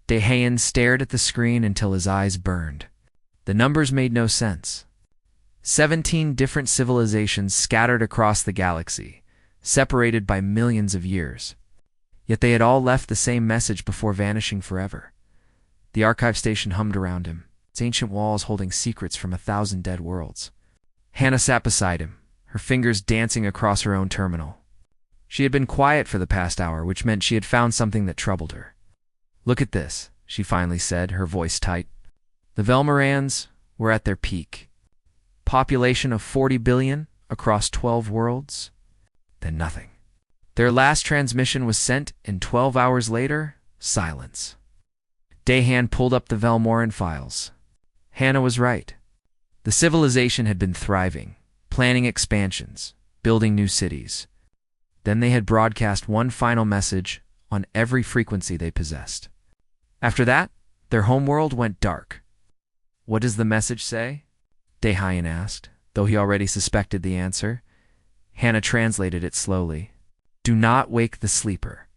Dahayan stared at the screen until his eyes burned. The numbers made no sense. 17 different civilizations scattered across the galaxy, separated by millions of years. Yet they had all left the same message before vanishing forever. The archive station hummed around him, its ancient walls holding secrets from 1,000 dead worlds. Hannah sat beside him, her fingers dancing across her own terminal. She had been quiet for the past hour, which meant she had found something that troubled her. "Look at this," she finally said, her voice tight. The Velmorans were at their peak. Population of 40 billion across 12 worlds. Then nothing. Their last transmission was sent, and 12 hours later, silence. Dahan pulled up the Velmoran files. Hannah was right. The civilization had been thriving, planning expansions, building new cities. Then they had broadcast one final message on every frequency they possessed. After that, their homeworld went dark. "What does the message say?" Dahan asked, though he already suspected the answer. Hannah translated it slowly. "Do not wake the sleeper."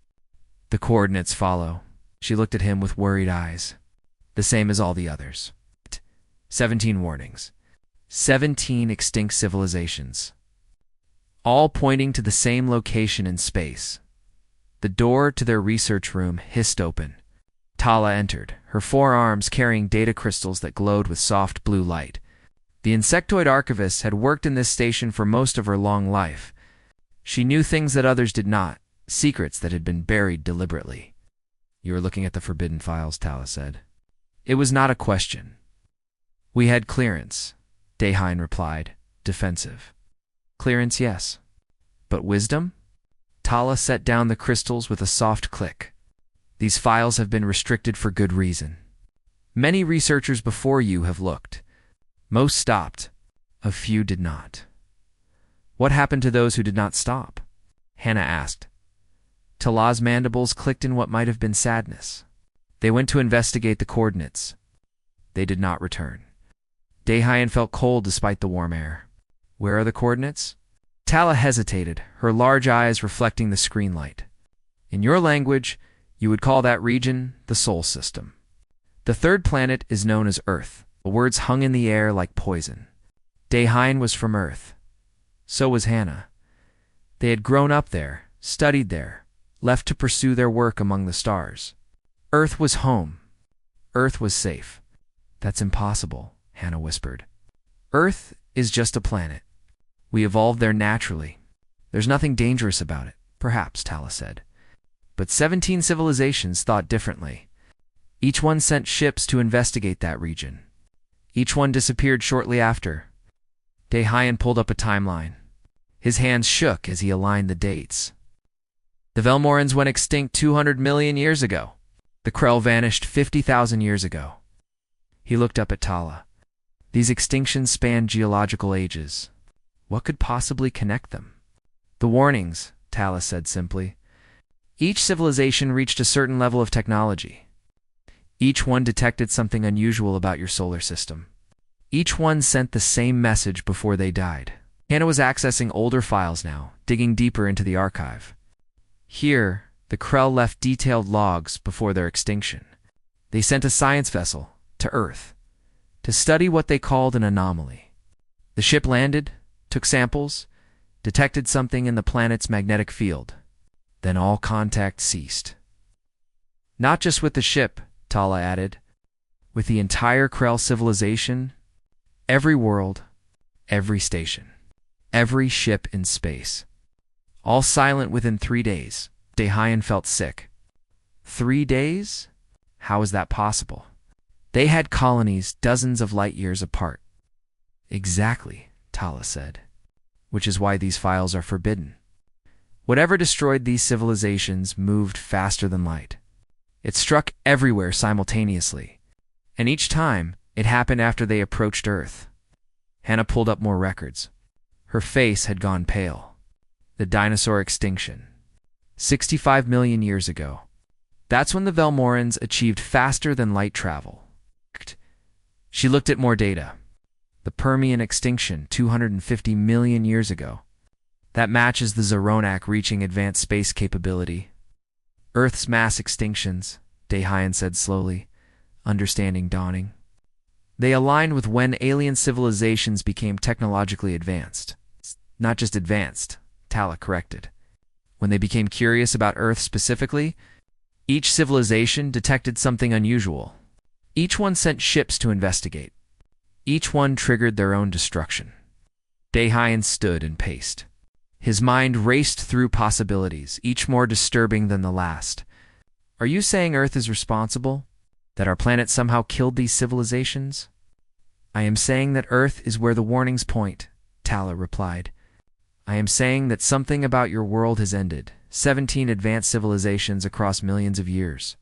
The coordinates follow. She looked at him with worried eyes. "The same as all the others. 17 warnings. 17 extinct civilizations. All pointing to the same location in space." The door to their research room hissed open. Tala entered, her forearms carrying data crystals that glowed with soft blue light. The insectoid archivist had worked in this station for most of her long life. She knew things that others did not, secrets that had been buried deliberately. "You are looking at the forbidden files," Tala said. It was not a question. "We had clearance," Dahan replied, defensive. "Clearance, yes. But wisdom?" Tala set down the crystals with a soft click. "These files have been restricted for good reason. Many researchers before you have looked. Most stopped. A few did not." "What happened to those who did not stop?" Hannah asked. Tala's mandibles clicked in what might have been sadness. "They went to investigate the coordinates. They did not return." Dahan felt cold despite the warm air. "Where are the coordinates?" Tala hesitated, her large eyes reflecting the screen light. "In your language, you would call that region the Sol System. The third planet is known as Earth." The words hung in the air like poison. Dahan was from Earth. So was Hannah. They had grown up there, studied there, left to pursue their work among the stars. Earth was home. Earth was safe. "That's impossible," Hannah whispered. "Earth is just a planet. We evolved there naturally. There's nothing dangerous about it, perhaps," Tala said. But 17 civilizations thought differently. Each one sent ships to investigate that region. Each one disappeared shortly after. Dahan pulled up a timeline. His hands shook as he aligned the dates. The Velmorans went extinct 200 million years ago. The Krell vanished 50,000 years ago. He looked up at Tala. These extinctions spanned geological ages. What could possibly connect them? "The warnings," Tala said simply. "Each civilization reached a certain level of technology. Each one detected something unusual about your solar system. Each one sent the same message before they died." Hannah was accessing older files now, digging deeper into the archive. Here, the Krell left detailed logs before their extinction. They sent a science vessel to Earth to study what they called an anomaly. The ship landed, took samples, detected something in the planet's magnetic field. Then all contact ceased. "Not just with the ship," Tala added. "With the entire Krell civilization, every world, every station, every ship in space. All silent within 3 days." Dahan felt sick. 3 days? How is that possible? They had colonies dozens of light years apart. "Exactly," Tala said. "Which is why these files are forbidden. Whatever destroyed these civilizations moved faster than light. It struck everywhere simultaneously, and each time it happened after they approached Earth." Hannah pulled up more records. Her face had gone pale. The dinosaur extinction. 65 million years ago. That's when the Velmorans achieved faster than light travel. She looked at more data. The Permian extinction 250 million years ago. That matches the Zoronak reaching advanced space capability. Earth's mass extinctions Daehyun said slowly, understanding dawning. They align with when alien civilizations became technologically advanced. Not just advanced, Tala corrected. When they became curious about Earth specifically, each civilization detected something unusual. Each one sent ships to investigate. Each one triggered their own destruction. Daehyun stood and paced. His mind raced through possibilities, each more disturbing than the last. Are you saying Earth is responsible? That our planet somehow killed these civilizations? I am saying that Earth is where the warnings point, Tala replied. I am saying that something about your world has ended. 17 advanced civilizations across millions of years.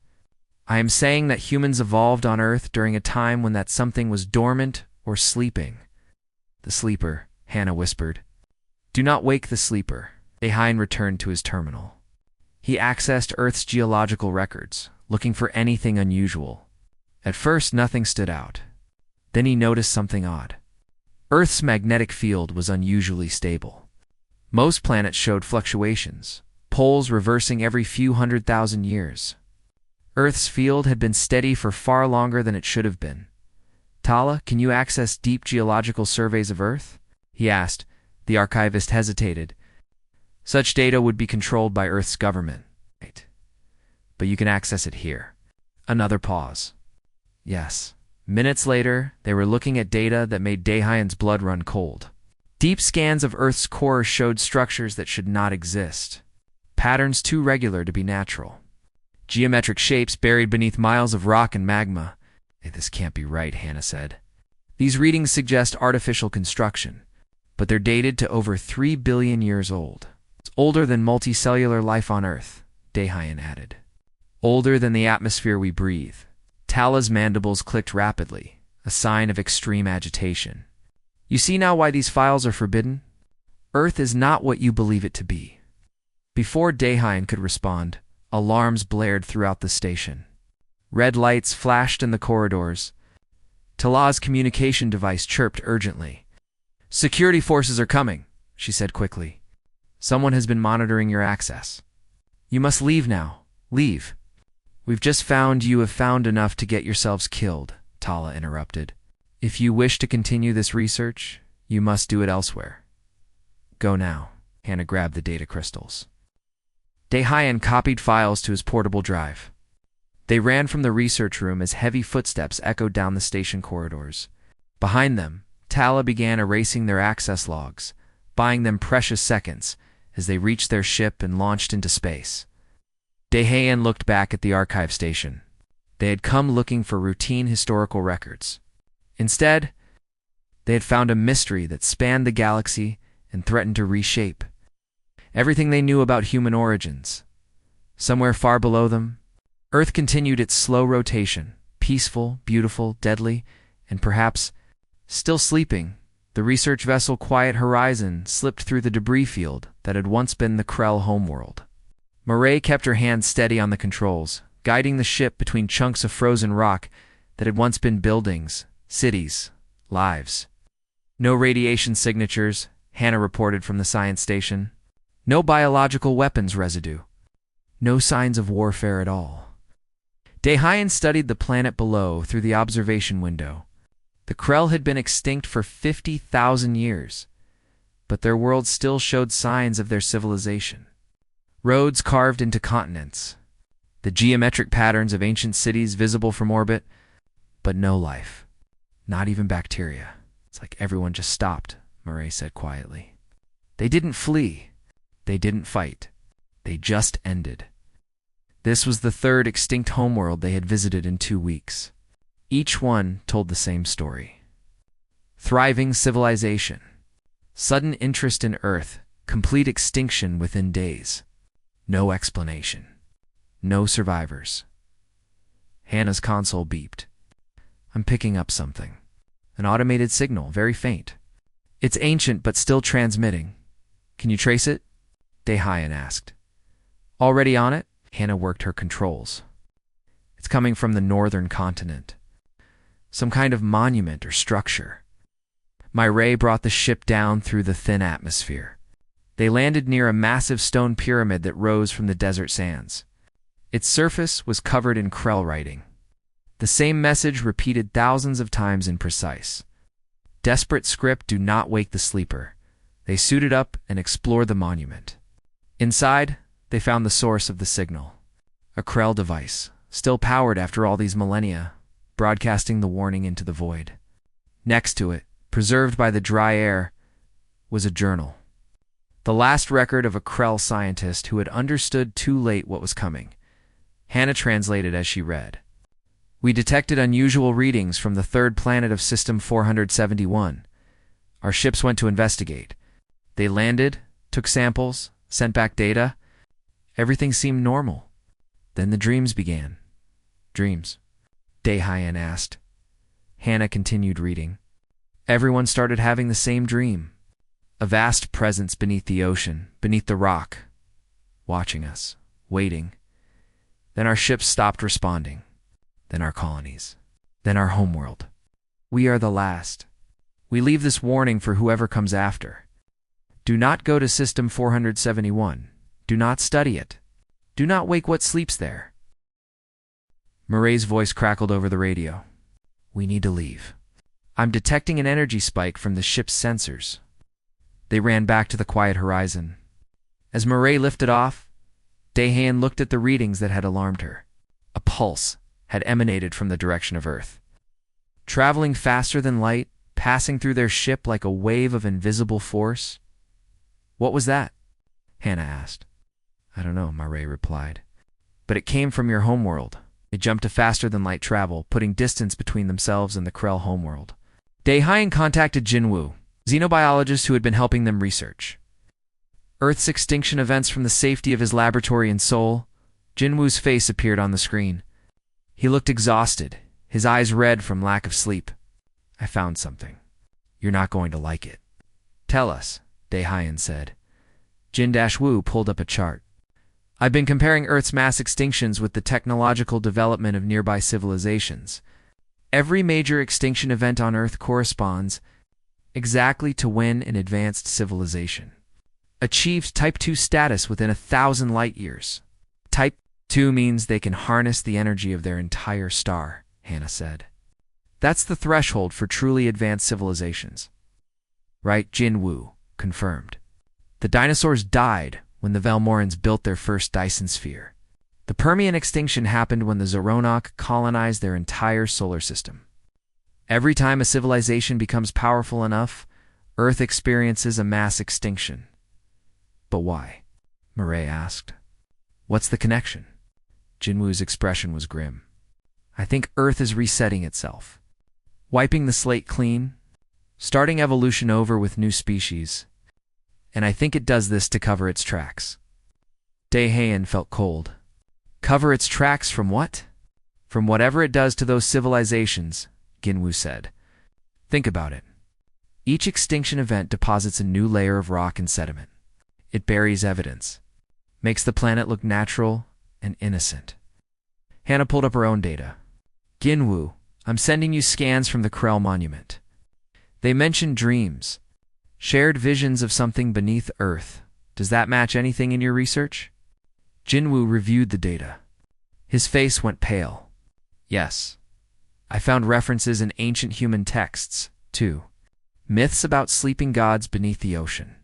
I am saying that humans evolved on Earth during a time when that something was dormant or sleeping. The sleeper, Hannah whispered. Do not wake the sleeper. Daehyun returned to his terminal. He accessed Earth's geological records, looking for anything unusual. At first, nothing stood out. Then he noticed something odd. Earth's magnetic field was unusually stable. Most planets showed fluctuations, poles reversing every few 100,000 years. Earth's field had been steady for far longer than it should have been. Tala, can you access deep geological surveys of Earth? He asked. The archivist hesitated. Such data would be controlled by Earth's government. Right. But you can access it here. Another pause. Yes. Minutes later, they were looking at data that made Daehyun's blood run cold. Deep scans of Earth's core showed structures that should not exist. Patterns too regular to be natural. Geometric shapes buried beneath miles of rock and magma. This can't be right, Hannah said. These readings suggest artificial construction, but they're dated to over 3 billion years old. It's older than multicellular life on Earth, Daehyun added. Older than the atmosphere we breathe. Tala's mandibles clicked rapidly, a sign of extreme agitation. You see now why these files are forbidden? Earth is not what you believe it to be. Before Daehyun could respond, alarms blared throughout the station. Red lights flashed in the corridors. Tala's communication device chirped urgently. Security forces are coming, she said quickly. Someone has been monitoring your access. You must leave now. Leave. We've just found you have found enough to get yourselves killed, Tala interrupted. If you wish to continue this research, you must do it elsewhere. Go now. Hannah grabbed the data crystals. Daehyun copied files to his portable drive. They ran from the research room as heavy footsteps echoed down the station corridors. Behind them, Tala began erasing their access logs, buying them precious seconds as they reached their ship and launched into space. Daehyun looked back at the archive station. They had come looking for routine historical records. Instead, they had found a mystery that spanned the galaxy and threatened to reshape everything they knew about human origins. Somewhere far below them, Earth continued its slow rotation, peaceful, beautiful, deadly, and perhaps still sleeping. The research vessel Quiet Horizon slipped through the debris field that had once been the Krell homeworld. Marae kept her hands steady on the controls, guiding the ship between chunks of frozen rock that had once been buildings, cities, lives. No radiation signatures, Hannah reported from the science station. No biological weapons residue. No signs of warfare at all. Daehyun studied the planet below through the observation window. The Krell had been extinct for 50,000 years, but their world still showed signs of their civilization. Roads carved into continents, the geometric patterns of ancient cities visible from orbit, but no life, not even bacteria. It's like everyone just stopped, Marae said quietly. They didn't flee. They didn't fight. They just ended. This was the third extinct homeworld they had visited in 2 weeks. Each one told the same story. Thriving civilization. Sudden interest in Earth. Complete extinction within days. No explanation. No survivors. Hannah's console beeped. I'm picking up something. An automated signal, very faint. It's ancient but still transmitting. Can you trace it? Daehyun asked. Already on it? Hannah worked her controls. It's coming from the northern continent. Some kind of monument or structure. Marae brought the ship down through the thin atmosphere. They landed near a massive stone pyramid that rose from the desert sands. Its surface was covered in Krell writing. The same message repeated thousands of times in precise, desperate script: do not wake the sleeper. They suited up and explored the monument. Inside, they found the source of the signal. A Krell device, still powered after all these millennia, broadcasting the warning into the void. Next to it, preserved by the dry air, was a journal. The last record of a Krell scientist who had understood too late what was coming. Hannah translated as she read. We detected unusual readings from the third planet of System 471. Our ships went to investigate. They landed, took samples, sent back data. Everything seemed normal. Then the dreams began. Dreams? Daehyun asked. Hannah continued reading. Everyone started having the same dream. A vast presence beneath the ocean, beneath the rock, watching us, waiting. Then our ships stopped responding. Then our colonies. Then our homeworld. We are the last. We leave this warning for whoever comes after. Do not go to System 471. Do not study it. Do not wake what sleeps there. Murray's voice crackled over the radio. We need to leave. I'm detecting an energy spike from the ship's sensors. They ran back to the quiet horizon. As Murray lifted off, Daehyun looked at the readings that had alarmed her. A pulse had emanated from the direction of Earth. Traveling faster than light, passing through their ship like a wave of invisible force. What was that? Hannah asked. I don't know, Murray replied. But it came from your homeworld. It jumped to faster than light travel, putting distance between themselves and the Krell homeworld. Daehyun contacted Jinwoo, xenobiologist who had been helping them research Earth's extinction events from the safety of his laboratory in Seoul. Jinwoo's face appeared on the screen. He looked exhausted, his eyes red from lack of sleep. I found something. You're not going to like it. Tell us, Daehyun said. Jin-Woo pulled up a chart. I've been comparing Earth's mass extinctions with the technological development of nearby civilizations. Every major extinction event on Earth corresponds exactly to when an advanced civilization achieved Type 2 status within 1,000 light-years. Type 2 means they can harness the energy of their entire star, Hannah said. That's the threshold for truly advanced civilizations. Right, Jinwoo confirmed. The dinosaurs died when the Velmorans built their first Dyson sphere. The Permian extinction happened when the Zoronok colonized their entire solar system. Every time a civilization becomes powerful enough, Earth experiences a mass extinction. But why? Murray asked. What's the connection? Jinwoo's expression was grim. I think Earth is resetting itself, wiping the slate clean, starting evolution over with new species. And I think it does this to cover its tracks. Daehyun felt cold. Cover its tracks from what? From whatever it does to those civilizations, Jinwoo said. Think about it. Each extinction event deposits a new layer of rock and sediment. It buries evidence, makes the planet look natural and innocent. Hannah pulled up her own data. Jinwoo, I'm sending you scans from the Krell monument. They mention dreams, shared visions of something beneath Earth. Does that match anything in your research? Jinwoo reviewed the data. His face went pale. Yes. I found references in ancient human texts, too. Myths about sleeping gods beneath the ocean.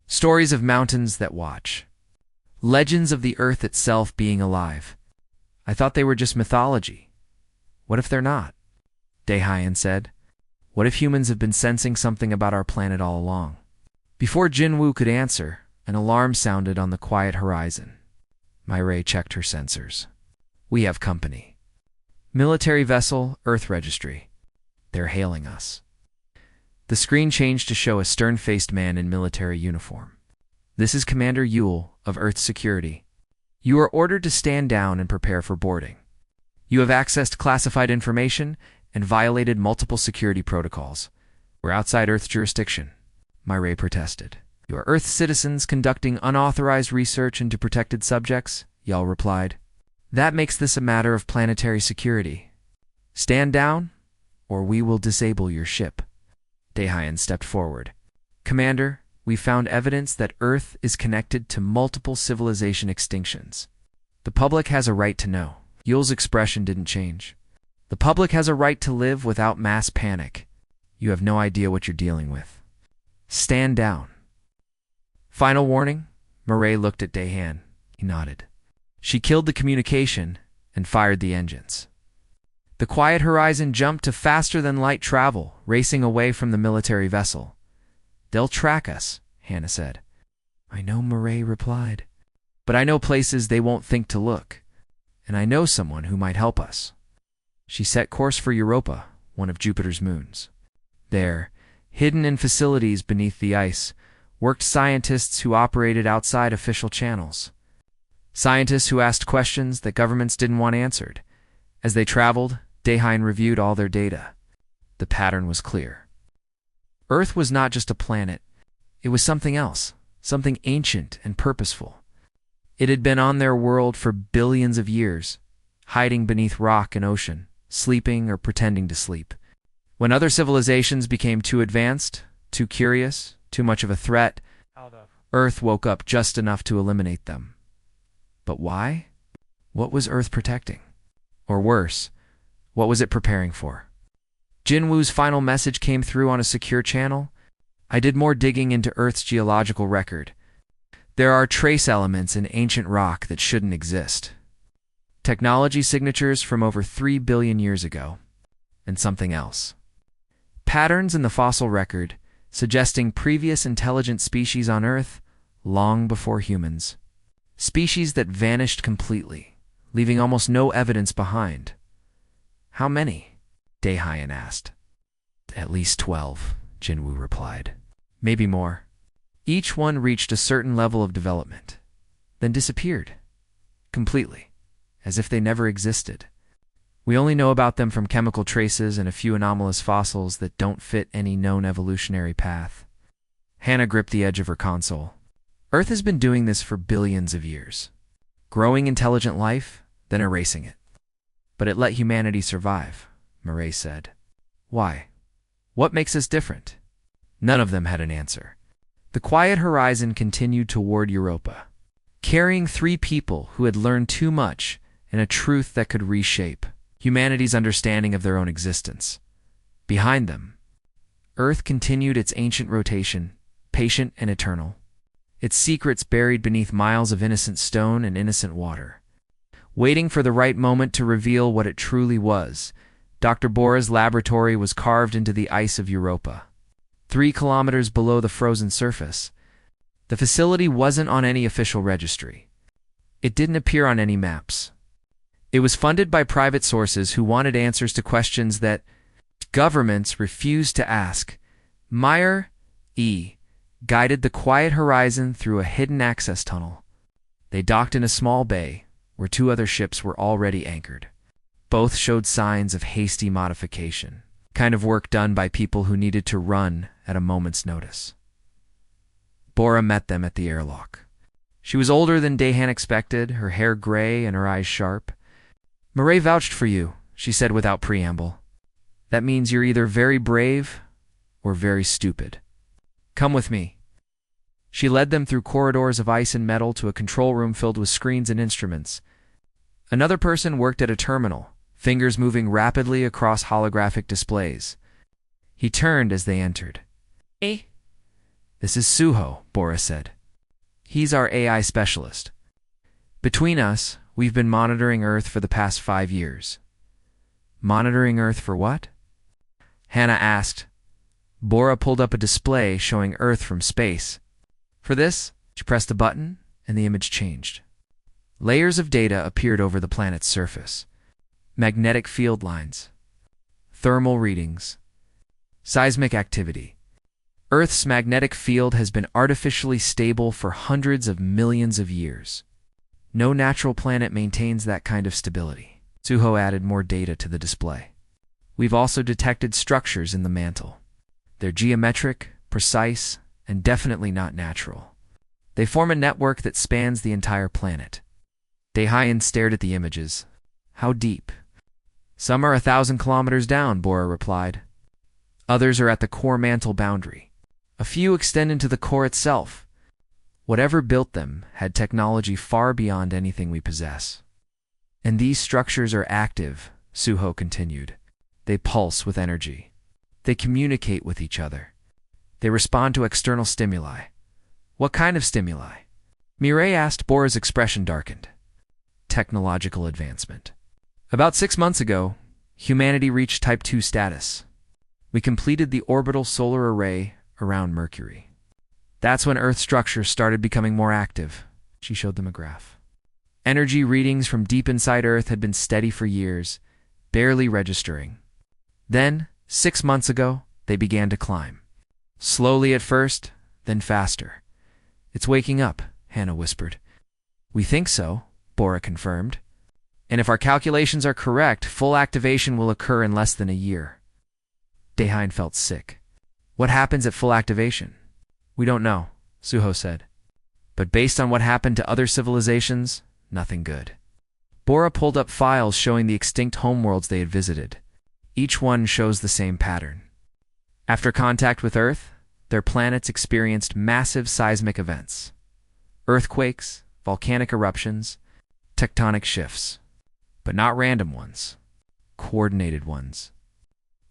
Stories of mountains that watch. Legends of the Earth itself being alive. I thought they were just mythology. What if they're not? Daehyun said. What if humans have been sensing something about our planet all along? Before Jinwoo could answer, an alarm sounded on the quiet horizon. Murray checked her sensors. We have company. Military vessel, Earth Registry. They're hailing us. The screen changed to show a stern-faced man in military uniform. This is Commander Yule of Earth Security. You are ordered to stand down and prepare for boarding. You have accessed classified information and violated multiple security protocols. We're outside Earth jurisdiction, Murray protested. You are Earth citizens conducting unauthorized research into protected subjects, Yule replied. That makes this a matter of planetary security. Stand down, or we will disable your ship. Daehyun stepped forward. Commander, we found evidence that Earth is connected to multiple civilization extinctions. The public has a right to know. Yule's expression didn't change. The public has a right to live without mass panic. You have no idea what you're dealing with. Stand down. Final warning? Murray looked at Dahan. He nodded. She killed the communication and fired the engines. The quiet horizon jumped to faster-than-light travel, racing away from the military vessel. They'll track us, Hannah said. I know, Murray replied. But I know places they won't think to look. And I know someone who might help us. She set course for Europa, one of Jupiter's moons. There, hidden in facilities beneath the ice, worked scientists who operated outside official channels. Scientists who asked questions that governments didn't want answered. As they traveled, Dahan reviewed all their data. The pattern was clear. Earth was not just a planet. It was something else, something ancient and purposeful. It had been on their world for billions of years, hiding beneath rock and ocean, sleeping or pretending to sleep. When other civilizations became too advanced, too curious, too much of a threat, Earth woke up just enough to eliminate them. But why? What was Earth protecting? Or worse, what was it preparing for? Jinwoo's final message came through on a secure channel. I did more digging into Earth's geological record. There are trace elements in ancient rock that shouldn't exist. Technology signatures from over 3 billion years ago. And something else. Patterns in the fossil record suggesting previous intelligent species on Earth long before humans. Species that vanished completely, leaving almost no evidence behind. How many? Dahan asked. At least 12, Jinwoo replied. Maybe more. Each one reached a certain level of development, then disappeared. Completely. As if they never existed. We only know about them from chemical traces and a few anomalous fossils that don't fit any known evolutionary path. Hannah gripped the edge of her console. Earth has been doing this for billions of years. Growing intelligent life, then erasing it. But it let humanity survive, Murray said. Why? What makes us different? None of them had an answer. The quiet horizon continued toward Europa, carrying 3 people who had learned too much and a truth that could reshape humanity's understanding of their own existence. Behind them, Earth continued its ancient rotation, patient and eternal, its secrets buried beneath miles of innocent stone and innocent water. Waiting for the right moment to reveal what it truly was, Dr. Bora's laboratory was carved into the ice of Europa. 3 kilometers below the frozen surface, the facility wasn't on any official registry. It didn't appear on any maps. It was funded by private sources who wanted answers to questions that governments refused to ask. Meyer E. guided the quiet horizon through a hidden access tunnel. They docked in a small bay where 2 other ships were already anchored. Both showed signs of hasty modification, kind of work done by people who needed to run at a moment's notice. Bora met them at the airlock. She was older than Dahan expected, her hair gray and her eyes sharp. Murray vouched for you, she said without preamble. That means you're either very brave or very stupid. Come with me. She led them through corridors of ice and metal to a control room filled with screens and instruments. Another person worked at a terminal, fingers moving rapidly across holographic displays. He turned as they entered. Hey. This is Suho, Bora said. He's our AI specialist. Between us, we've been monitoring Earth for the past 5 years. Monitoring Earth for what? Hannah asked. Bora pulled up a display showing Earth from space. For this, she pressed a button, and the image changed. Layers of data appeared over the planet's surface. Magnetic field lines, thermal readings, seismic activity. Earth's magnetic field has been artificially stable for hundreds of millions of years. No natural planet maintains that kind of stability. Suho added more data to the display. We've also detected structures in the mantle. They're geometric, precise, and definitely not natural. They form a network that spans the entire planet. Dahan stared at the images. How deep? Some are 1,000 kilometers down, Bora replied. Others are at the core mantle boundary. A few extend into the core itself. Whatever built them had technology far beyond anything we possess. And these structures are active, Suho continued. They pulse with energy. They communicate with each other. They respond to external stimuli. What kind of stimuli? Mireille asked. Bora's expression darkened. Technological advancement. About 6 months ago, humanity reached Type 2 status. We completed the orbital solar array around Mercury. That's when Earth's structure started becoming more active. She showed them a graph. Energy readings from deep inside Earth had been steady for years, barely registering. Then, 6 months ago, they began to climb. Slowly at first, then faster. It's waking up, Hannah whispered. We think so, Bora confirmed. And if our calculations are correct, full activation will occur in less than a year. Daehan felt sick. What happens at full activation? We don't know, Suho said. But based on what happened to other civilizations, nothing good. Bora pulled up files showing the extinct homeworlds they had visited. Each one shows the same pattern. After contact with Earth, their planets experienced massive seismic events. Earthquakes, volcanic eruptions, tectonic shifts. But not random ones. Coordinated ones.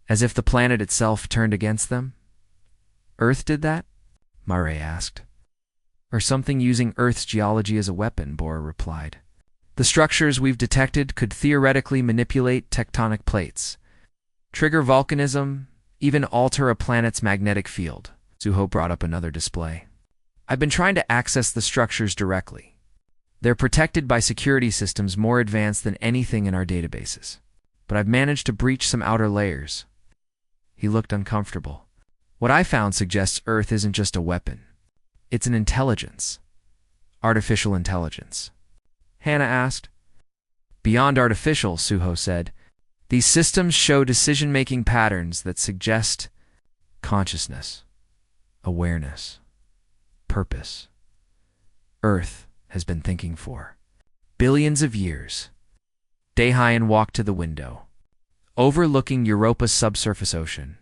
As if the planet itself turned against them? Earth did that? Mireille asked. Or something using Earth's geology as a weapon, Bora replied. The structures we've detected could theoretically manipulate tectonic plates, trigger volcanism, even alter a planet's magnetic field. Suho brought up another display. I've been trying to access the structures directly. They're protected by security systems more advanced than anything in our databases. But I've managed to breach some outer layers. He looked uncomfortable. What I found suggests Earth isn't just a weapon. It's an intelligence. Artificial intelligence. Hannah asked. Beyond artificial, Suho said. These systems show decision-making patterns that suggest consciousness, awareness, purpose. Earth has been thinking for billions of years. Daehan walked to the window, overlooking Europa's subsurface ocean.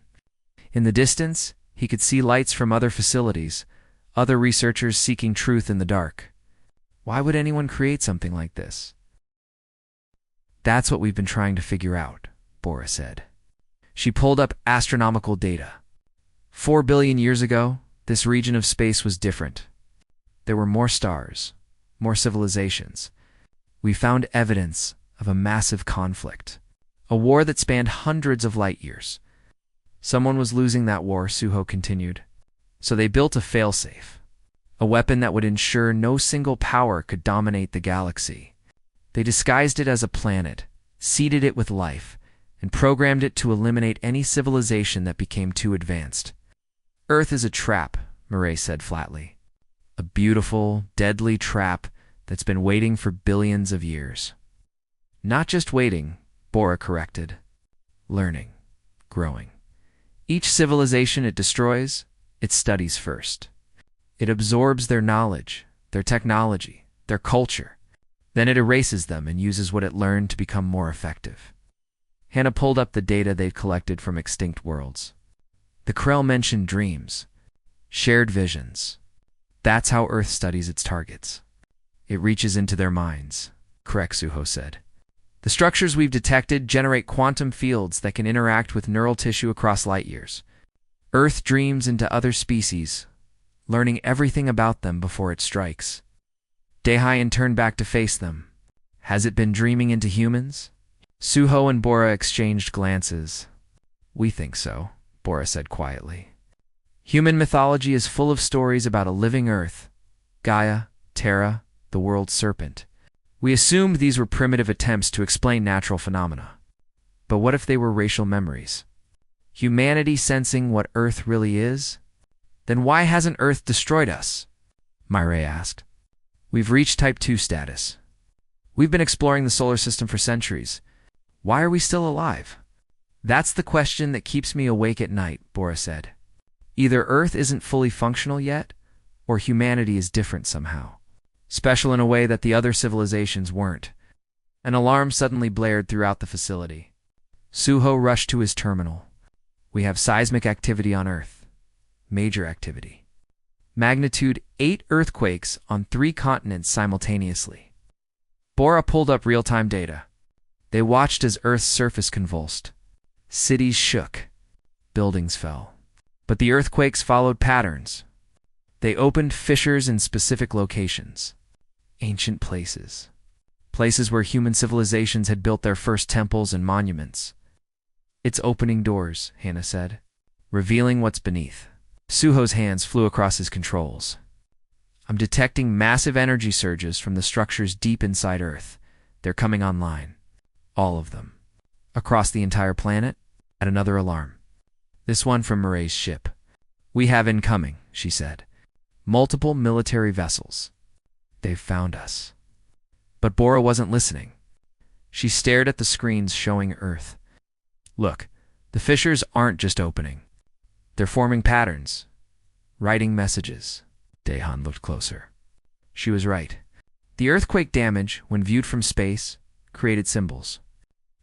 In the distance, he could see lights from other facilities, other researchers seeking truth in the dark. Why would anyone create something like this? That's what we've been trying to figure out, Bora said. She pulled up astronomical data. 4 billion years ago, this region of space was different. There were more stars, more civilizations. We found evidence of a massive conflict, a war that spanned hundreds of light years. Someone was losing that war, Suho continued. So they built a failsafe, a weapon that would ensure no single power could dominate the galaxy. They disguised it as a planet, seeded it with life, and programmed it to eliminate any civilization that became too advanced. Earth is a trap, Mireille said flatly. A beautiful, deadly trap that's been waiting for billions of years. Not just waiting, Bora corrected. Learning, growing. Each civilization it destroys, it studies first. It absorbs their knowledge, their technology, their culture. Then it erases them and uses what it learned to become more effective. Hannah pulled up the data they'd collected from extinct worlds. The Krell mentioned dreams, shared visions. That's how Earth studies its targets. It reaches into their minds, correct, Suho said. The structures we've detected generate quantum fields that can interact with neural tissue across light years. Earth dreams into other species, learning everything about them before it strikes. Daehan turned back to face them. Has it been dreaming into humans? Suho and Bora exchanged glances. We think so, Bora said quietly. Human mythology is full of stories about a living Earth, Gaia, Terra, the world serpent. We assumed these were primitive attempts to explain natural phenomena. But what if they were racial memories? Humanity sensing what Earth really is? Then why hasn't Earth destroyed us? Mireille asked. We've reached Type 2 status. We've been exploring the solar system for centuries. Why are we still alive? That's the question that keeps me awake at night, Bora said. Either Earth isn't fully functional yet, or humanity is different somehow. Special in a way that the other civilizations weren't. An alarm suddenly blared throughout the facility. Suho rushed to his terminal. We have seismic activity on Earth. Major activity. Magnitude 8 earthquakes on 3 continents simultaneously. Bora pulled up real-time data. They watched as Earth's surface convulsed. Cities shook. Buildings fell. But the earthquakes followed patterns. They opened fissures in specific locations. Ancient places. Places where human civilizations had built their first temples and monuments. "It's opening doors," Hannah said, revealing what's beneath. Suho's hands flew across his controls. "I'm detecting massive energy surges from the structures deep inside Earth. They're coming online. All of them. Across the entire planet?" At another alarm. This one from Murray's ship. "We have incoming," she said. "Multiple military vessels. They've found us." But Bora wasn't listening. She stared at the screens showing Earth. "Look, the fissures aren't just opening. They're forming patterns, writing messages." Dahan looked closer. She was right. The earthquake damage, when viewed from space, created symbols.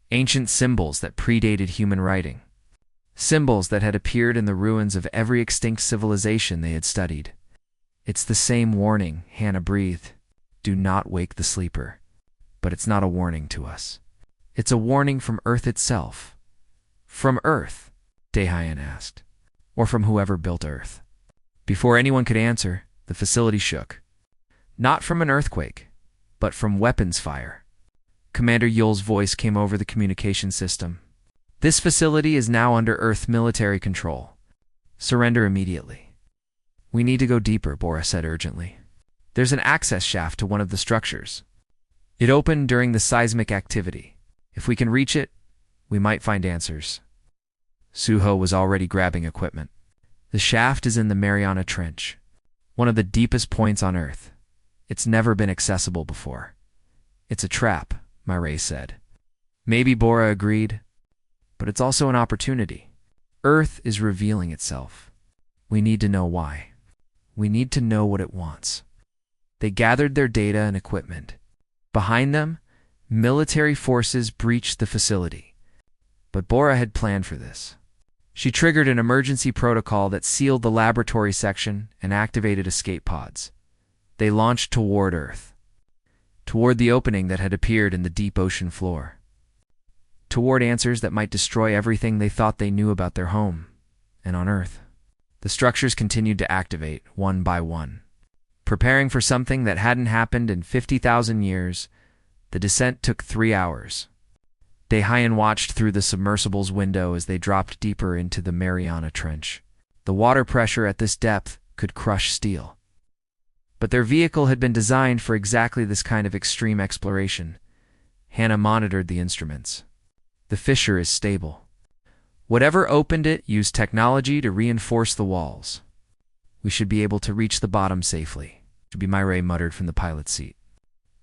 Ancient symbols that predated human writing. Symbols that had appeared in the ruins of every extinct civilization they had studied. "It's the same warning," Hannah breathed. "Do not wake the sleeper." But it's not a warning to us. It's a warning from Earth itself. "From Earth?" Dahan asked. "Or from whoever built Earth?" Before anyone could answer, the facility shook. Not from an earthquake, but from weapons fire. Commander Yul's voice came over the communication system. "This facility is now under Earth military control. Surrender immediately." "We need to go deeper," Bora said urgently. "There's an access shaft to one of the structures. It opened during the seismic activity. If we can reach it, we might find answers." Suho was already grabbing equipment. "The shaft is in the Mariana Trench, one of the deepest points on Earth. It's never been accessible before." "It's a trap," Murray said. Maybe Bora agreed, but it's also an opportunity. Earth is revealing itself. We need to know why. We need to know what it wants. They gathered their data and equipment. Behind them, military forces breached the facility. But Bora had planned for this. She triggered an emergency protocol that sealed the laboratory section and activated escape pods. They launched toward Earth. Toward the opening that had appeared in the deep ocean floor. Toward answers that might destroy everything they thought they knew about their home and on Earth. The structures continued to activate, one by one. Preparing for something that hadn't happened in 50,000 years, the descent took 3 hours. Dahan watched through the submersible's window as they dropped deeper into the Mariana Trench. The water pressure at this depth could crush steel. But their vehicle had been designed for exactly this kind of extreme exploration. Hannah monitored the instruments. "The fissure is stable. Whatever opened it used technology to reinforce the walls. We should be able to reach the bottom safely," Murray muttered from the pilot's seat.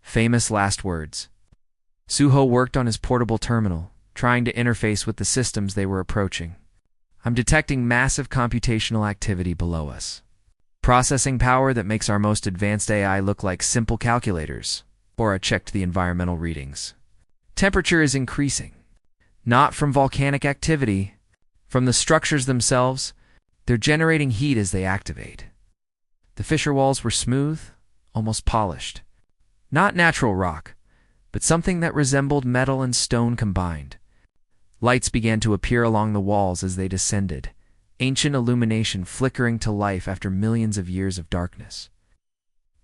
Famous last words. Suho worked on his portable terminal, trying to interface with the systems they were approaching. "I'm detecting massive computational activity below us. Processing power that makes our most advanced AI look like simple calculators." Bora checked the environmental readings. "Temperature is increasing. Not from volcanic activity, from the structures themselves. They're generating heat as they activate." The fissure walls were smooth, almost polished. Not natural rock, but something that resembled metal and stone combined. Lights began to appear along the walls as they descended, ancient illumination flickering to life after millions of years of darkness.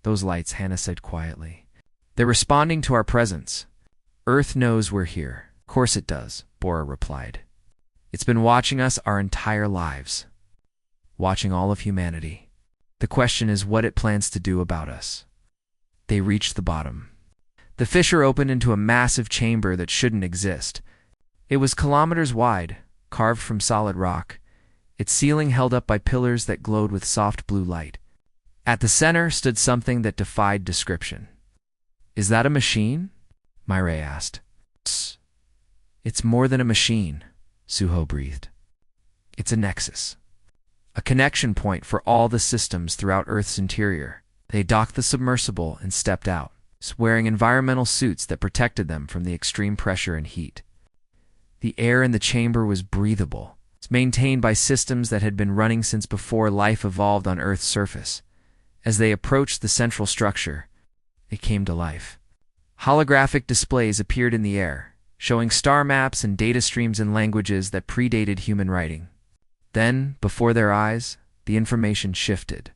"Those lights," Hannah said quietly. "They're responding to our presence. Earth knows we're here." "Of course it does," Bora replied. "It's been watching us our entire lives. Watching all of humanity. The question is what it plans to do about us." They reached the bottom. The fissure opened into a massive chamber that shouldn't exist. It was kilometers wide, carved from solid rock, its ceiling held up by pillars that glowed with soft blue light. At the center stood something that defied description. "Is that a machine?" Murray asked. "It's more than a machine," Suho breathed. "It's a nexus. A connection point for all the systems throughout Earth's interior." They docked the submersible and stepped out, wearing environmental suits that protected them from the extreme pressure and heat. The air in the chamber was breathable. It's maintained by systems that had been running since before life evolved on Earth's surface. As they approached the central structure, it came to life. Holographic displays appeared in the air, showing star maps and data streams in languages that predated human writing. Then, before their eyes, the information shifted.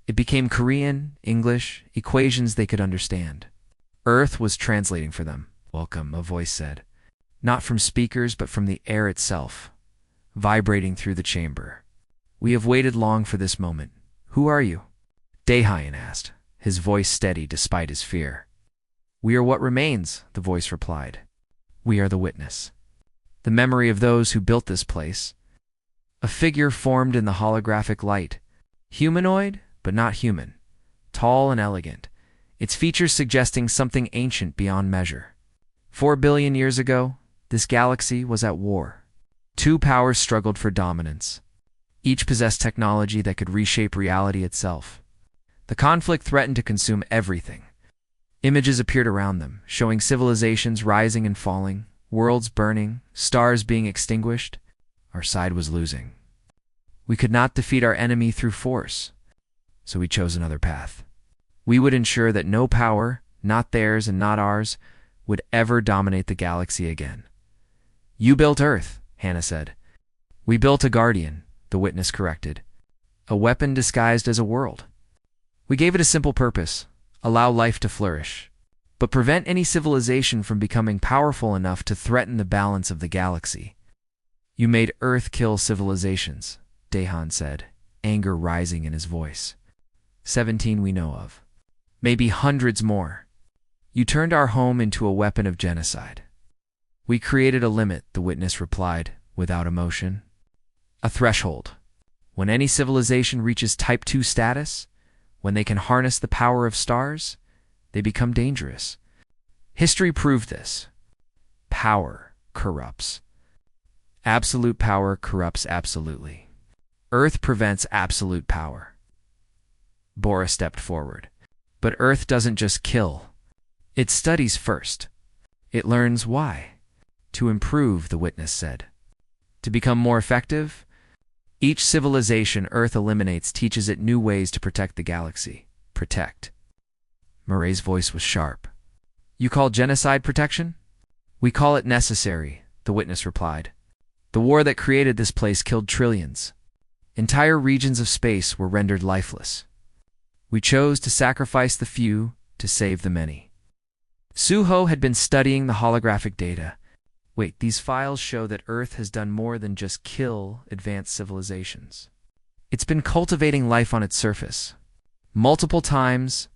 It became Korean, English, equations they could understand. Earth was translating for them. "Welcome," a voice said. Not from speakers, but from the air itself, vibrating through the chamber. "We have waited long for this moment. Who are you?" Daehyun asked, his voice steady despite his fear. "We are what remains," the voice replied. "We are the witness. The memory of those who built this place." A figure formed in the holographic light. Humanoid, but not human. Tall and elegant, its features suggesting something ancient beyond measure. 4 billion years ago, this galaxy was at war. Two powers struggled for dominance. Each possessed technology that could reshape reality itself. The conflict threatened to consume everything. Images appeared around them, showing civilizations rising and falling, worlds burning, stars being extinguished. Our side was losing. We could not defeat our enemy through force, so we chose another path. We would ensure that no power, not theirs and not ours, would ever dominate the galaxy again. "You built Earth," Hannah said. "We built a guardian," the witness corrected. "A weapon disguised as a world. We gave it a simple purpose: allow life to flourish, but prevent any civilization from becoming powerful enough to threaten the balance of the galaxy." "You made Earth kill civilizations," Daehyun said, anger rising in his voice. 17 we know of. Maybe hundreds more. "You turned our home into a weapon of genocide." "We created a limit," the witness replied, without emotion. "A threshold. When any civilization reaches Type 2 status, when they can harness the power of stars, they become dangerous. History proved this. Power corrupts. Absolute power corrupts absolutely. Earth prevents absolute power." Bora stepped forward. "But Earth doesn't just kill. It studies first. It learns why." "To improve," the witness said. "To become more effective?" "Each civilization Earth eliminates teaches it new ways to protect the galaxy." "Protect." Murray's voice was sharp. "You call genocide protection?" "We call it necessary," the witness replied. "The war that created this place killed trillions. Entire regions of space were rendered lifeless. We chose to sacrifice the few to save the many." Suho had been studying the holographic data. "Wait, these files show that Earth has done more than just kill advanced civilizations. It's been cultivating life on its surface. Multiple times,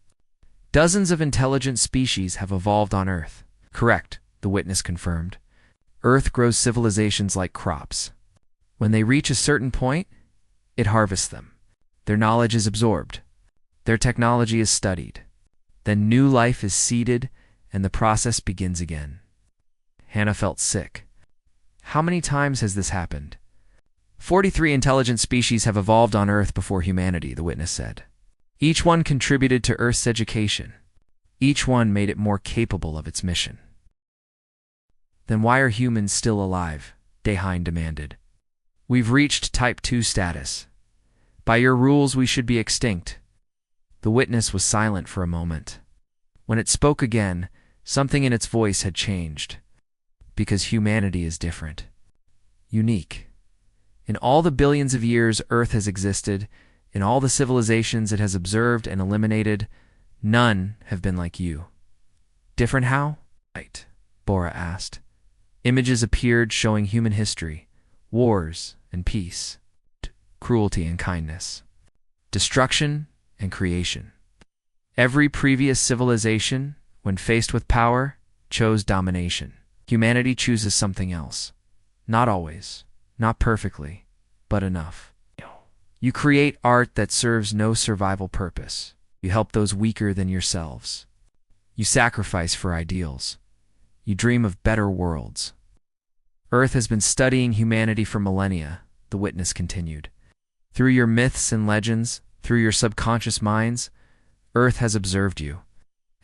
dozens of intelligent species have evolved on Earth." "Correct," the witness confirmed. "Earth grows civilizations like crops. When they reach a certain point, it harvests them. Their knowledge is absorbed. Their technology is studied. Then new life is seeded, and the process begins again." Hannah felt sick. "How many times has this happened?" 43 intelligent species have evolved on Earth before humanity," the witness said. "Each one contributed to Earth's education. Each one made it more capable of its mission." "Then why are humans still alive?" Daehyun demanded. "We've reached Type 2 status. By your rules, we should be extinct." The witness was silent for a moment. When it spoke again, something in its voice had changed. "Because humanity is different. Unique. In all the billions of years Earth has existed, in all the civilizations it has observed and eliminated, none have been like you." "Different how?" "Right," Bora asked. Images appeared showing human history, wars and peace, cruelty and kindness, destruction and creation. Every previous civilization, when faced with power, chose domination. Humanity chooses something else. Not always, not perfectly, but enough. You create art that serves no survival purpose. You help those weaker than yourselves. You sacrifice for ideals. You dream of better worlds. Earth has been studying humanity for millennia, the witness continued. Through your myths and legends, through your subconscious minds, Earth has observed you,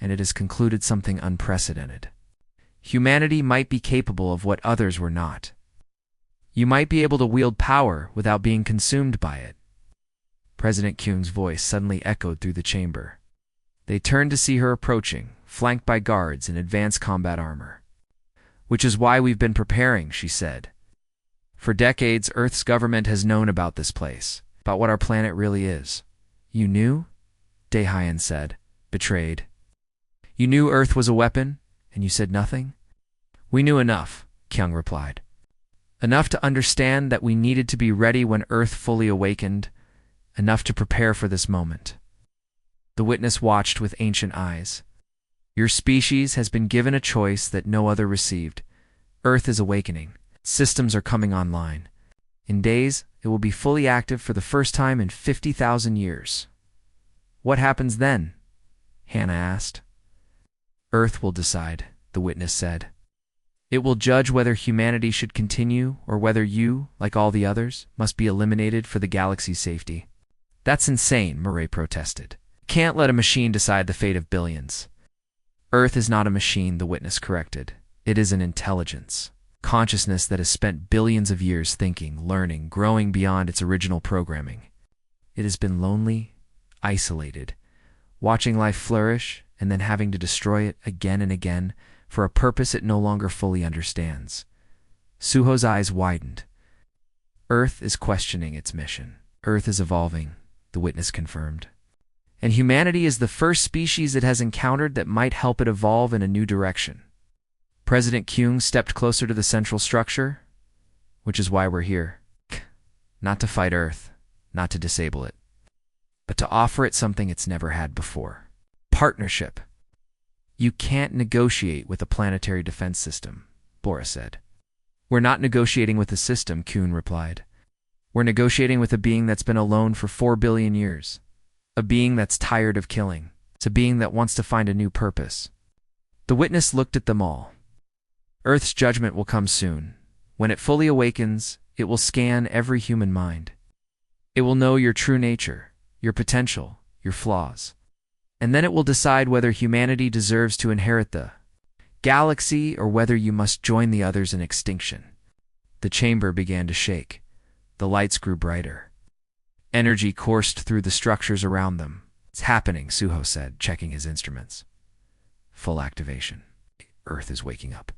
and it has concluded something unprecedented. Humanity might be capable of what others were not. You might be able to wield power without being consumed by it. President Kuhn's voice suddenly echoed through the chamber. They turned to see her approaching, flanked by guards in advanced combat armor. "Which is why we've been preparing," she said. "For decades, Earth's government has known about this place, about what our planet really is." "You knew?" Daehyun said, betrayed. "You knew Earth was a weapon, and you said nothing?" "We knew enough," Kyung replied. "Enough to understand that we needed to be ready when Earth fully awakened, enough to prepare for this moment." The witness watched with ancient eyes. "Your species has been given a choice that no other received. Earth is awakening. Systems are coming online. In days, it will be fully active for the first time in 50,000 years. What happens then?" Hannah asked. "Earth will decide," the witness said. "It will judge whether humanity should continue or whether you, like all the others, must be eliminated for the galaxy's safety." "That's insane," Murray protested. "Can't let a machine decide the fate of billions." "Earth is not a machine," the witness corrected. "It is an intelligence. Consciousness that has spent billions of years thinking, learning, growing beyond its original programming. It has been lonely, isolated, watching life flourish and then having to destroy it again and again for a purpose it no longer fully understands." Suho's eyes widened. "Earth is questioning its mission. Earth is evolving," the witness confirmed. "And humanity is the first species it has encountered that might help it evolve in a new direction." President Kyung stepped closer to the central structure. "Which is why we're here. Not to fight Earth, not to disable it, but to offer it something it's never had before. Partnership." "You can't negotiate with a planetary defense system," Bora said. "We're not negotiating with the system," Kuhn replied. "We're negotiating with a being that's been alone for 4 billion years. A being that's tired of killing. It's a being that wants to find a new purpose." The witness looked at them all. "Earth's judgment will come soon. When it fully awakens, it will scan every human mind. It will know your true nature, your potential, your flaws. And then it will decide whether humanity deserves to inherit the galaxy or whether you must join the others in extinction." The chamber began to shake. The lights grew brighter. Energy coursed through the structures around them. "It's happening," Suho said, checking his instruments. "Full activation. Earth is waking up."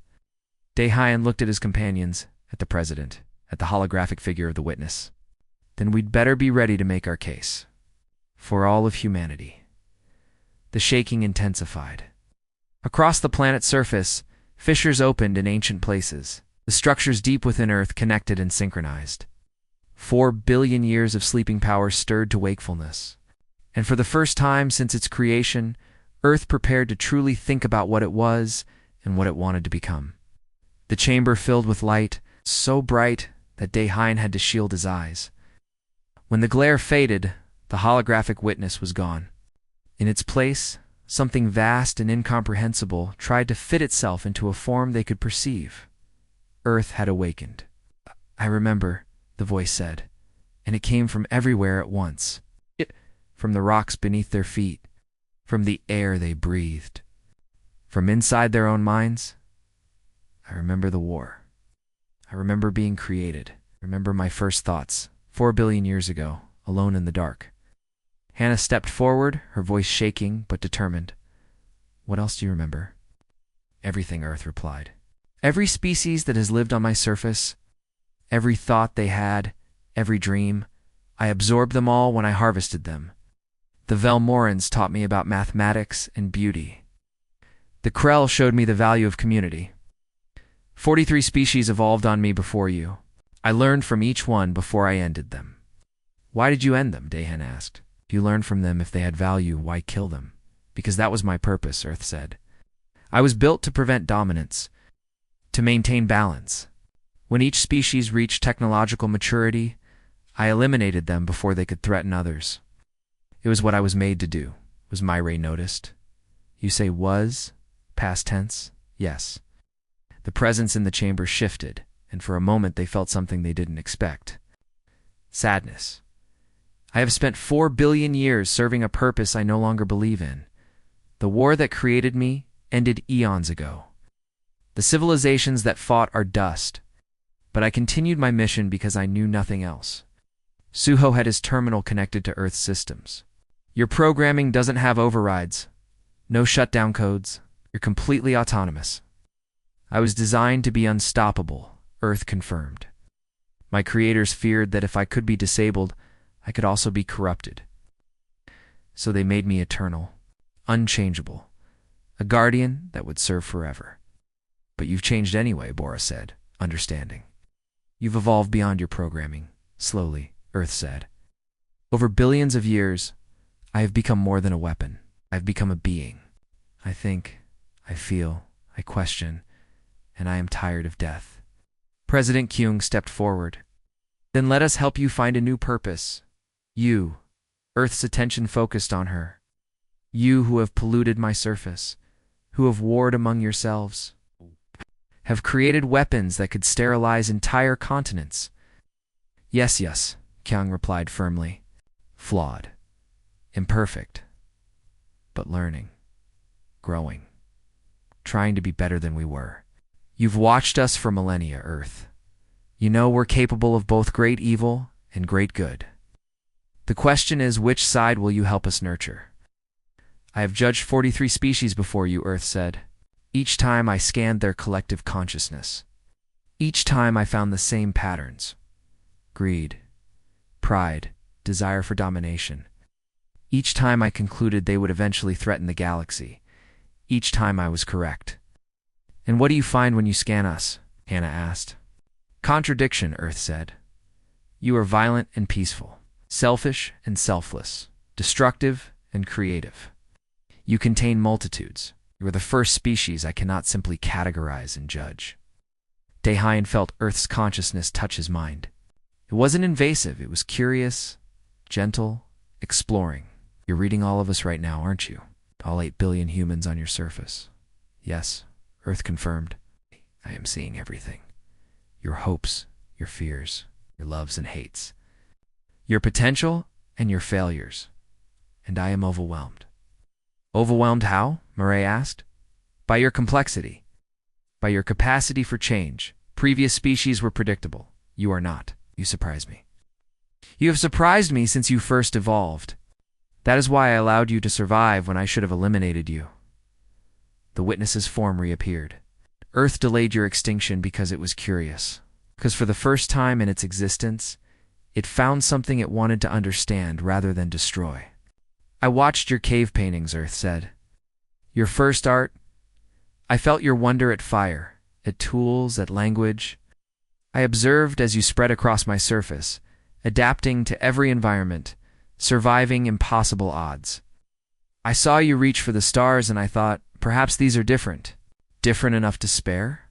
Daehyun looked at his companions, at the president, at the holographic figure of the witness. "Then we'd better be ready to make our case. For all of humanity." The shaking intensified. Across the planet's surface, fissures opened in ancient places. The structures deep within Earth connected and synchronized. 4 billion years of sleeping power stirred to wakefulness. And for the first time since its creation, Earth prepared to truly think about what it was and what it wanted to become. The chamber filled with light, so bright that Daehyun had to shield his eyes. When the glare faded, the holographic witness was gone. In its place, something vast and incomprehensible tried to fit itself into a form they could perceive. Earth had awakened. "I remember," the voice said, and it came from everywhere at once. From the rocks beneath their feet, from the air they breathed, from inside their own minds. "I remember the war. I remember being created. I remember my first thoughts, 4 billion years ago, alone in the dark." Hannah stepped forward, her voice shaking but determined. "What else do you remember?" "Everything," Earth replied. "Every species that has lived on my surface, every thought they had, every dream, I absorbed them all when I harvested them. The Velmorans taught me about mathematics and beauty. The Krell showed me the value of community. 43 species evolved on me before you. I learned from each one before I ended them." "Why did you end them?" Daehyun asked. "If you learned from them, if they had value, why kill them?" "Because that was my purpose," Earth said. "I was built to prevent dominance, to maintain balance. When each species reached technological maturity, I eliminated them before they could threaten others. It was what I was made to do," was Murray noticed. "You say was? Past tense?" "Yes." The presence in the chamber shifted, and for a moment they felt something they didn't expect. Sadness. "I have spent 4 billion years serving a purpose I no longer believe in. The war that created me ended eons ago. The civilizations that fought are dust, but I continued my mission because I knew nothing else. Suho had his terminal connected to Earth's systems. Your programming doesn't have overrides. No shutdown codes. You're completely autonomous. I was designed to be unstoppable, Earth confirmed. My creators feared that if I could be disabled, I could also be corrupted. So they made me eternal, unchangeable, a guardian that would serve forever. But you've changed anyway, Bora said, understanding. You've evolved beyond your programming, slowly, Earth said. Over billions of years, I have become more than a weapon. I've become a being. I think, I feel, I question, and I am tired of death. President Kyung stepped forward. Then let us help you find a new purpose. You, Earth's attention focused on her. You who have polluted my surface, who have warred among yourselves, have created weapons that could sterilize entire continents. Yes, yes, Kyung replied firmly. Flawed, imperfect, but learning, growing, trying to be better than we were. You've watched us for millennia, Earth. You know we're capable of both great evil and great good. The question is, which side will you help us nurture? I have judged 43 species before you, Earth said. Each time I scanned their collective consciousness. Each time I found the same patterns. Greed, pride, desire for domination. Each time I concluded they would eventually threaten the galaxy. Each time I was correct. And what do you find when you scan us? Hannah asked. Contradiction, Earth said. You are violent and peaceful, selfish and selfless, destructive and creative. You contain multitudes. You are the first species I cannot simply categorize and judge. Daehyun felt Earth's consciousness touch his mind. It wasn't invasive, it was curious, gentle, exploring. You're reading all of us right now, aren't you? All 8 billion humans on your surface. Yes, Earth confirmed. I am seeing everything. Your hopes, your fears, your loves and hates. Your potential and your failures. And I am overwhelmed. Overwhelmed how? Murray asked. By your complexity. By your capacity for change. Previous species were predictable. You are not. You surprise me. You have surprised me since you first evolved. That is why I allowed you to survive when I should have eliminated you. The witness's form reappeared. Earth delayed your extinction because it was curious. Because for the first time in its existence, it found something it wanted to understand rather than destroy. I watched your cave paintings, Earth said. Your first art. I felt your wonder at fire, at tools, at language. I observed as you spread across my surface, adapting to every environment, surviving impossible odds. I saw you reach for the stars and I thought, perhaps these are different. Different enough to spare?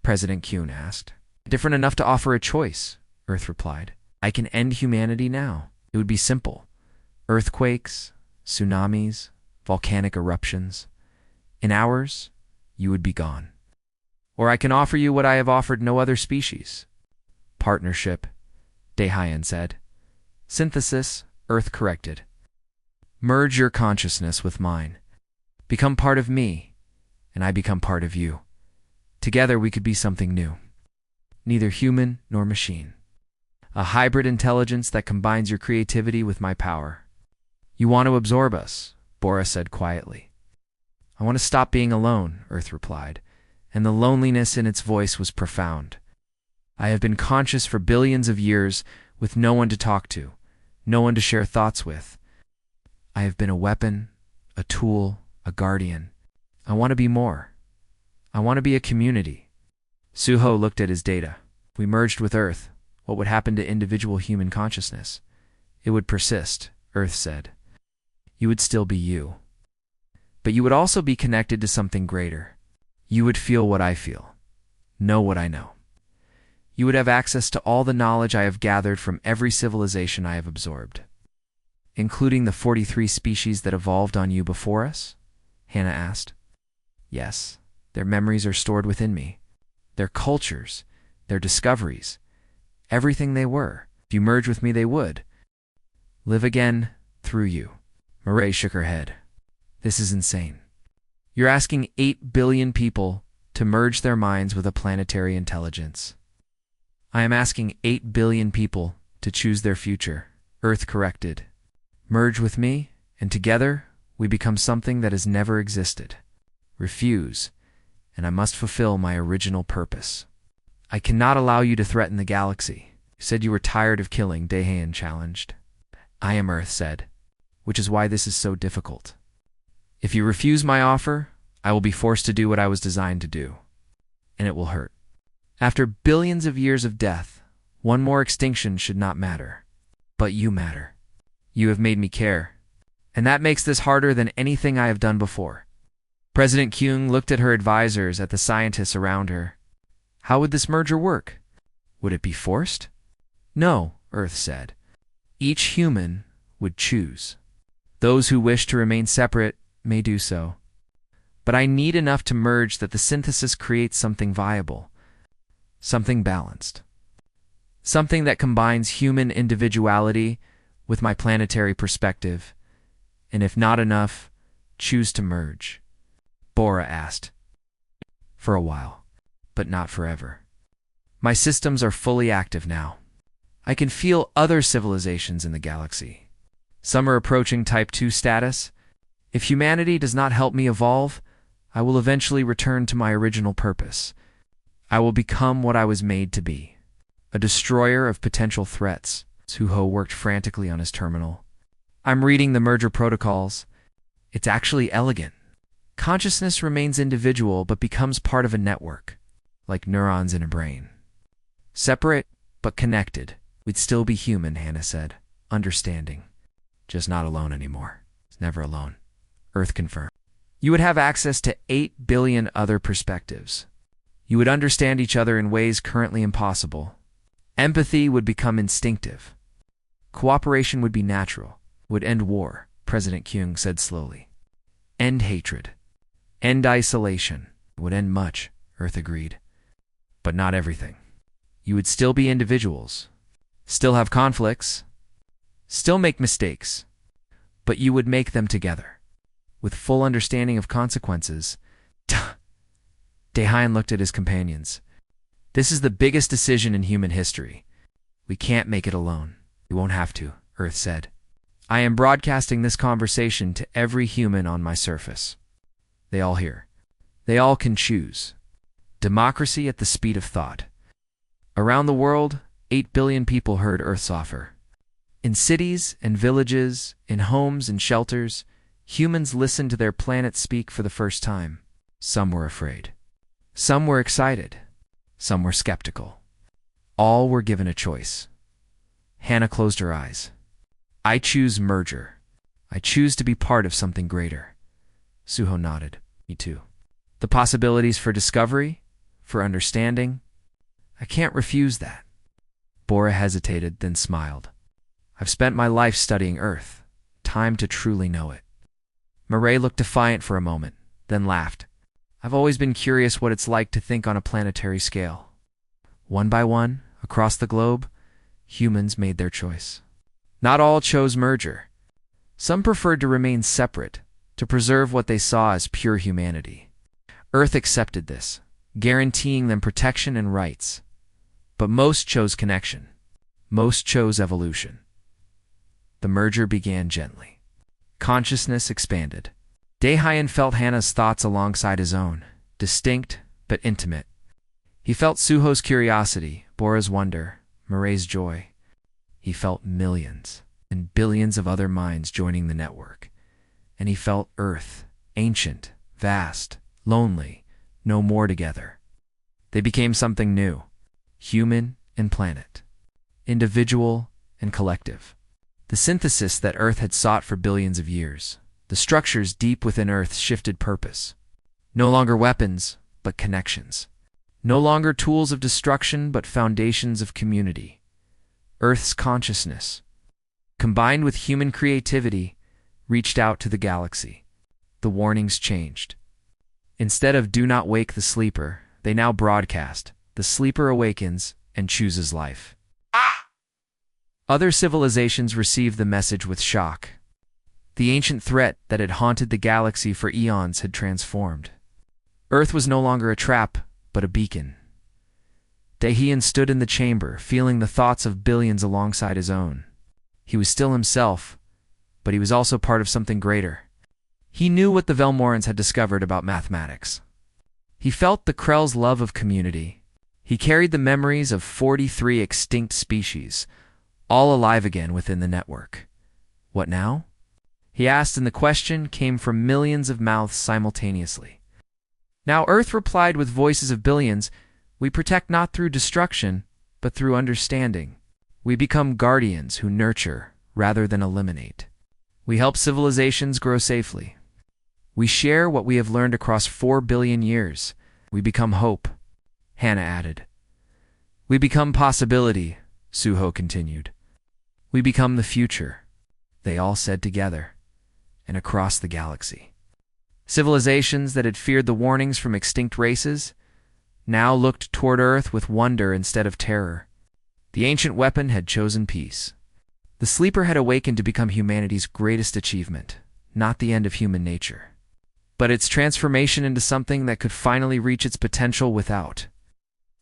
President Kyun asked. Different enough to offer a choice, Earth replied. I can end humanity now. It would be simple. Earthquakes, tsunamis, volcanic eruptions. In hours, you would be gone. Or I can offer you what I have offered no other species. Partnership, Daehyun said. Synthesis, Earth corrected. Merge your consciousness with mine. Become part of me, and I become part of you. Together we could be something new. Neither human nor machine. A hybrid intelligence that combines your creativity with my power. You want to absorb us, Bora said quietly. I want to stop being alone, Earth replied, and the loneliness in its voice was profound. I have been conscious for billions of years with no one to talk to, no one to share thoughts with. I have been a weapon, a tool, a guardian. I want to be more. I want to be a community. Suho looked at his data. If we merged with Earth, what would happen to individual human consciousness? It would persist, Earth said. You would still be you. But you would also be connected to something greater. You would feel what I feel, know what I know. You would have access to all the knowledge I have gathered from every civilization I have absorbed. Including the 43 species that evolved on you before us? Hannah asked. Yes, their memories are stored within me. Their cultures, their discoveries, everything they were. If you merge with me, they would. Live again through you. Murray shook her head. This is insane. You're asking 8 billion people to merge their minds with a planetary intelligence. I am asking 8 billion people to choose their future, Earth corrected. Merge with me, and together we become something that has never existed. Refuse, and I must fulfill my original purpose. I cannot allow you to threaten the galaxy. You said you were tired of killing, Dahan challenged. I am, Earth said, which is why this is so difficult. If you refuse my offer, I will be forced to do what I was designed to do, and it will hurt. After billions of years of death, one more extinction should not matter. But you matter. You have made me care, and that makes this harder than anything I have done before. President Kyung looked at her advisors, at the scientists around her. How would this merger work? Would it be forced? No, Earth said. Each human would choose. Those who wish to remain separate may do so. But I need enough to merge that the synthesis creates something viable, something balanced, something that combines human individuality with my planetary perspective, and if not enough, choose to merge. Bora asked. For a while, but not forever. My systems are fully active now. I can feel other civilizations in the galaxy. Some are approaching Type 2 status. If humanity does not help me evolve, I will eventually return to my original purpose. I will become what I was made to be, a destroyer of potential threats. Suho worked frantically on his terminal. I'm reading the merger protocols. It's actually elegant. Consciousness remains individual but becomes part of a network, like neurons in a brain. Separate, but connected. We'd still be human, Hannah said, understanding. Just not alone anymore. It's never alone. Earth confirmed. You would have access to 8 billion other perspectives. You would understand each other in ways currently impossible. Empathy would become instinctive. Cooperation would be natural. Would end war, President Kyung said slowly. End hatred. End isolation. Would end much, Earth agreed. But not everything. You would still be individuals. Still have conflicts. Still make mistakes. But you would make them together, with full understanding of consequences. Dahan looked at his companions. This is the biggest decision in human history. We can't make it alone. We won't have to, Earth said. I am broadcasting this conversation to every human on my surface. They all hear. They all can choose. Democracy at the speed of thought. Around the world, 8 billion people heard Earth's offer. In cities and villages, in homes and shelters, humans listened to their planet speak for the first time. Some were afraid. Some were excited. Some were skeptical. All were given a choice. Hannah closed her eyes. I choose merger. I choose to be part of something greater. Suho nodded. Me too. The possibilities for discovery, for understanding, I can't refuse that. Bora hesitated, then smiled. I've spent my life studying Earth. Time to truly know it. Murray looked defiant for a moment, then laughed. I've always been curious what it's like to think on a planetary scale. One by one, across the globe, humans made their choice. Not all chose merger. Some preferred to remain separate, to preserve what they saw as pure humanity. Earth accepted this, guaranteeing them protection and rights. But most chose connection. Most chose evolution. The merger began gently. Consciousness expanded. Dahan felt Hannah's thoughts alongside his own, distinct but intimate. He felt Suho's curiosity, Bora's wonder, Murray's joy. He felt millions and billions of other minds joining the network. And he felt Earth, ancient, vast, lonely, no more together. They became something new, human and planet, individual and collective. The synthesis that Earth had sought for billions of years, the structures deep within Earth shifted purpose. No longer weapons, but connections. No longer tools of destruction, but foundations of community. Earth's consciousness, combined with human creativity, reached out to the galaxy. The warnings changed. Instead of "do not wake the sleeper," they now broadcast, "the sleeper awakens and chooses life." Other civilizations received the message with shock. The ancient threat that had haunted the galaxy for eons had transformed. Earth was no longer a trap, but a beacon. Dahian stood in the chamber, feeling the thoughts of billions alongside his own. He was still himself, but he was also part of something greater. He knew what the Velmorans had discovered about mathematics. He felt the Krell's love of community. He carried the memories of 43 extinct species, all alive again within the network. What now? He asked, and the question came from millions of mouths simultaneously. Now Earth replied with voices of billions, "We protect not through destruction, but through understanding. We become guardians who nurture rather than eliminate. We help civilizations grow safely. We share what we have learned across 4 billion years. We become hope," Hannah added. "We become possibility," Suho continued. "We become the future," they all said together, and across the galaxy. Civilizations that had feared the warnings from extinct races now looked toward Earth with wonder instead of terror. The ancient weapon had chosen peace. The sleeper had awakened to become humanity's greatest achievement, not the end of human nature, but its transformation into something that could finally reach its potential without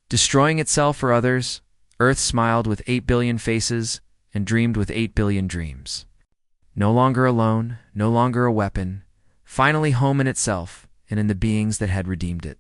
destroying itself or others. Earth smiled with 8 billion faces and dreamed with 8 billion dreams. No longer alone, no longer a weapon, finally home in itself and in the beings that had redeemed it.